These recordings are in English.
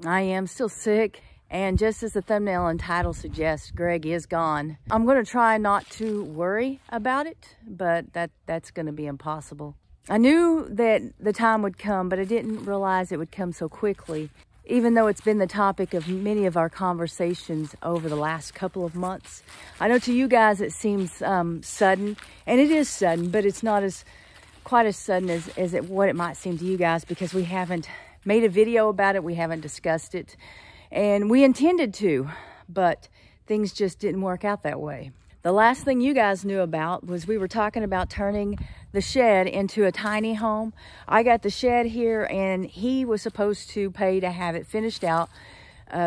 I am still sick, and just as the thumbnail and title suggests, Greg is gone. I'm going to try not to worry about it, but that's going to be impossible. I knew that the time would come, but I didn't realize it would come so quickly, even though it's been the topic of many of our conversations over the last couple of months. I know to you guys it seems sudden, and it is sudden, but it's not quite as sudden as what it might seem to you guys, because we haven't made a video about it, we haven't discussed it, and we intended to, but things just didn't work out that way. The last thing you guys knew about was we were talking about turning the shed into a tiny home. I got the shed here, and he was supposed to pay to have it finished out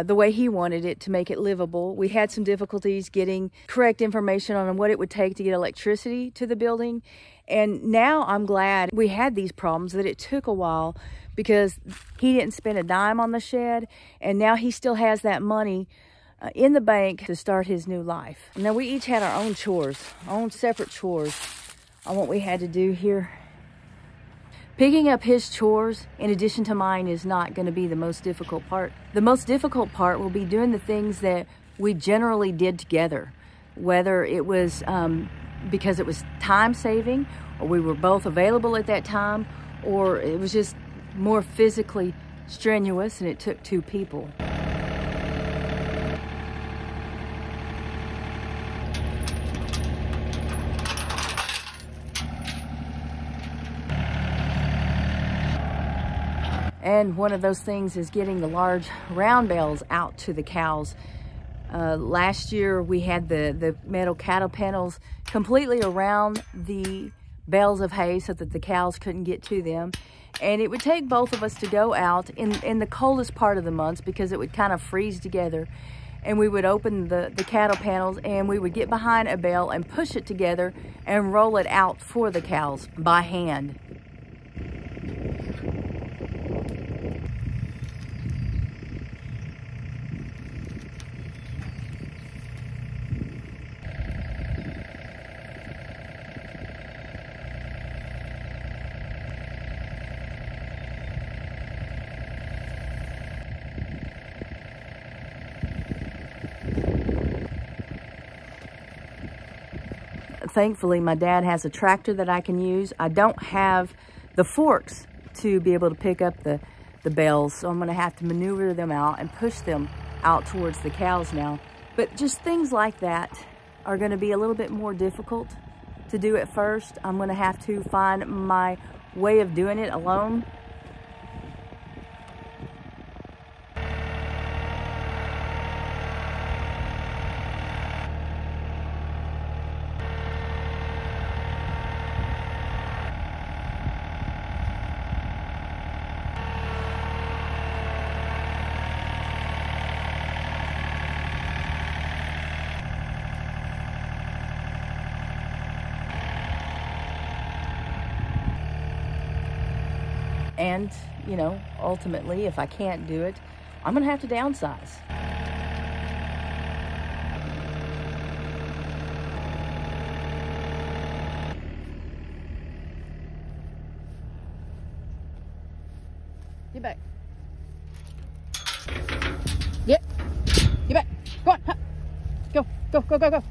the way he wanted it to make it livable. We had some difficulties getting correct information on what it would take to get electricity to the building. And now I'm glad we had these problems, that it took a while, because he didn't spend a dime on the shed, and now he still has that money in the bank to start his new life. Now we each had our own chores, our own separate chores on what we had to do here. Picking up his chores in addition to mine is not going to be the most difficult part. The most difficult part will be doing the things that we generally did together, whether it was because it was time saving, or we were both available at that time, or it was just more physically strenuous and it took two people. And one of those things is getting the large round bales out to the cows. Last year we had the metal cattle panels completely around the bales of hay so that the cows couldn't get to them. And it would take both of us to go out in the coldest part of the months, because it would kind of freeze together. And we would open the cattle panels, and we would get behind a bale and push it together and roll it out for the cows by hand. Thankfully, my dad has a tractor that I can use. I don't have the forks to be able to pick up the bales, so I'm going to have to maneuver them out and push them out towards the cows now. But just things like that are going to be a little bit more difficult to do at first. I'm going to have to find my way of doing it alone. And, you know, ultimately, if I can't do it, I'm going to have to downsize. Get back. Yep. Get back. Go on. Huh. Go, go, go, go, go.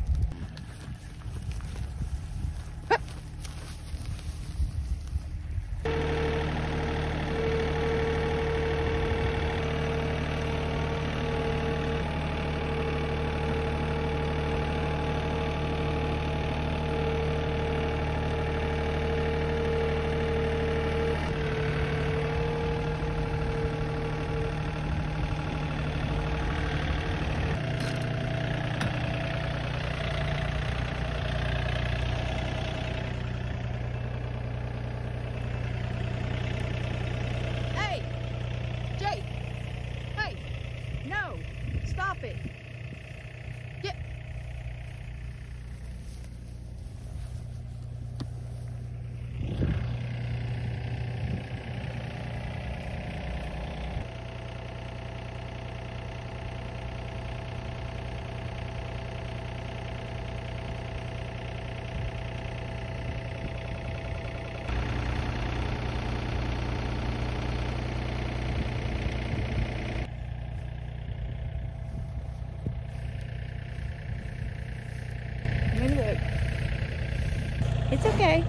It's okay.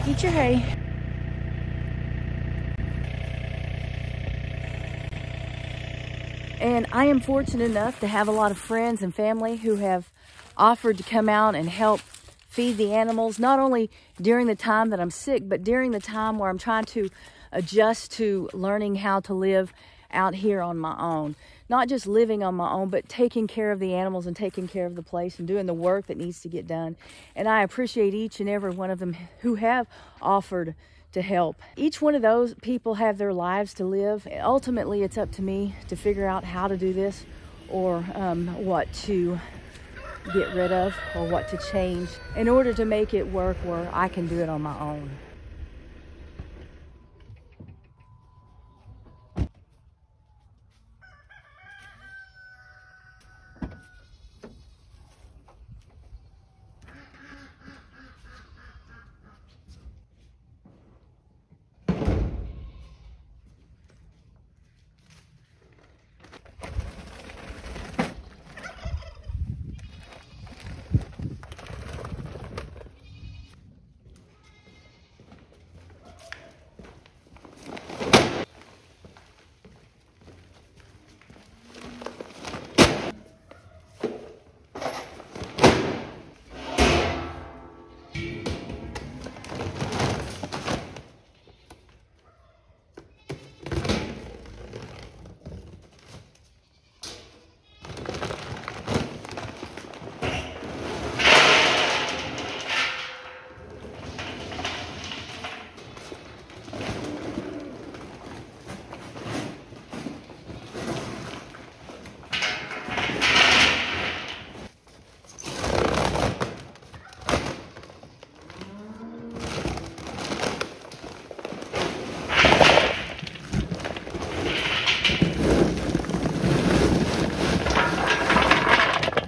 Eat your hay. And I am fortunate enough to have a lot of friends and family who have offered to come out and help feed the animals, not only during the time that I'm sick, but during the time where I'm trying to adjust to learning how to live out here on my own. Not just living on my own, but taking care of the animals and taking care of the place and doing the work that needs to get done. And I appreciate each and every one of them who have offered to help. Each one of those people have their lives to live. Ultimately, it's up to me to figure out how to do this, or what to get rid of, or what to change in order to make it work where I can do it on my own.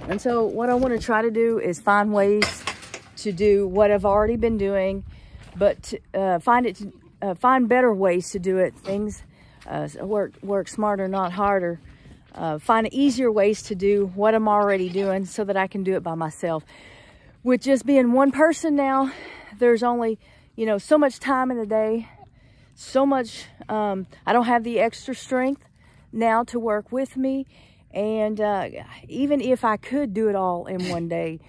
And so what I want to try to do is find ways to do what I've already been doing, but find better ways to do it. Things work smarter, not harder. Find easier ways to do what I'm already doing so that I can do it by myself. With just being one person now, there's only, so much time in the day, so much, I don't have the extra strength now to work with me. And even if I could do it all in one day,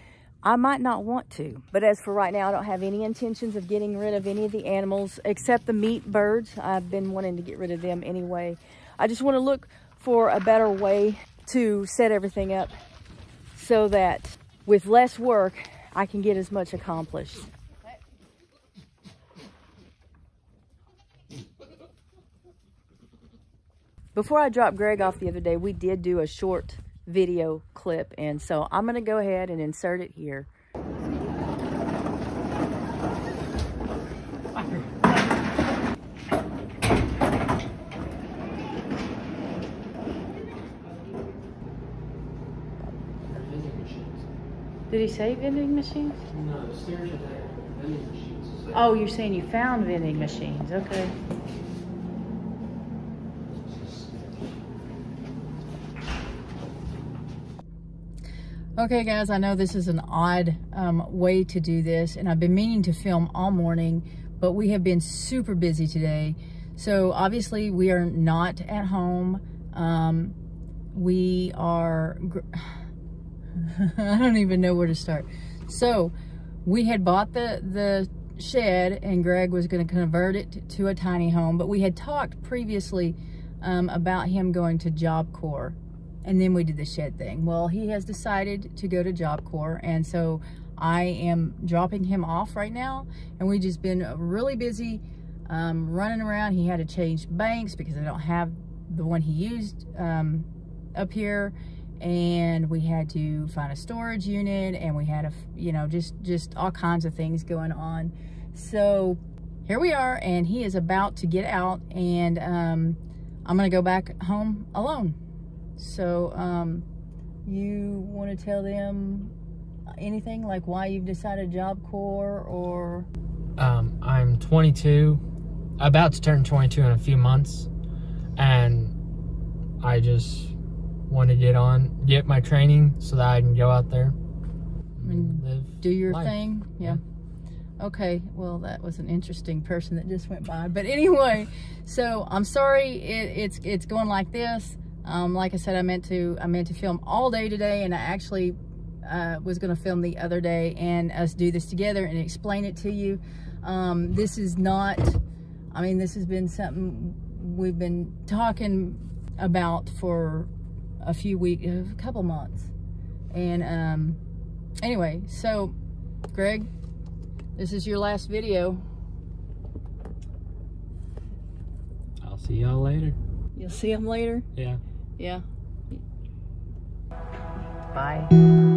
I might not want to. But as for right now, I don't have any intentions of getting rid of any of the animals except the meat birds. I've been wanting to get rid of them anyway. I just want to look for a better way to set everything up so that with less work, I can get as much accomplished. Before I dropped Greg off the other day, we did do a short video clip, and so I'm going to go ahead and insert it here. Did he say vending machines? No, the stairs are there. Vending machines. Oh, you're saying you found vending machines. Okay. Okay guys, I know this is an odd way to do this, and I've been meaning to film all morning, but we have been super busy today. So obviously we are not at home. We are, I don't even know where to start. So we had bought the shed, and Greg was going to convert it to a tiny home, but we had talked previously about him going to Job Corps. And then we did the shed thing. Well, he has decided to go to Job Corps, and so I am dropping him off right now. And we've just been really busy running around. He had to change banks because I don't have the one he used up here, and we had to find a storage unit, and we had just all kinds of things going on. So here we are, and he is about to get out, and I'm gonna go back home alone. So, you want to tell them anything, like why you've decided Job Corps, or? I'm 22, about to turn 22 in a few months, and I just want to get my training so that I can go out there and live do your life. thing. Yeah. Okay, well, that was an interesting person that just went by. But anyway, so I'm sorry it's going like this. Like I said, I meant to film all day today, and I actually was going to film the other day and us do this together and explain it to you. This is not, I mean, this has been something we've been talking about for a few weeks, a couple months. And anyway, so Greg, this is your last video. I'll see y'all later. You'll see him later? Yeah. Yeah. Bye.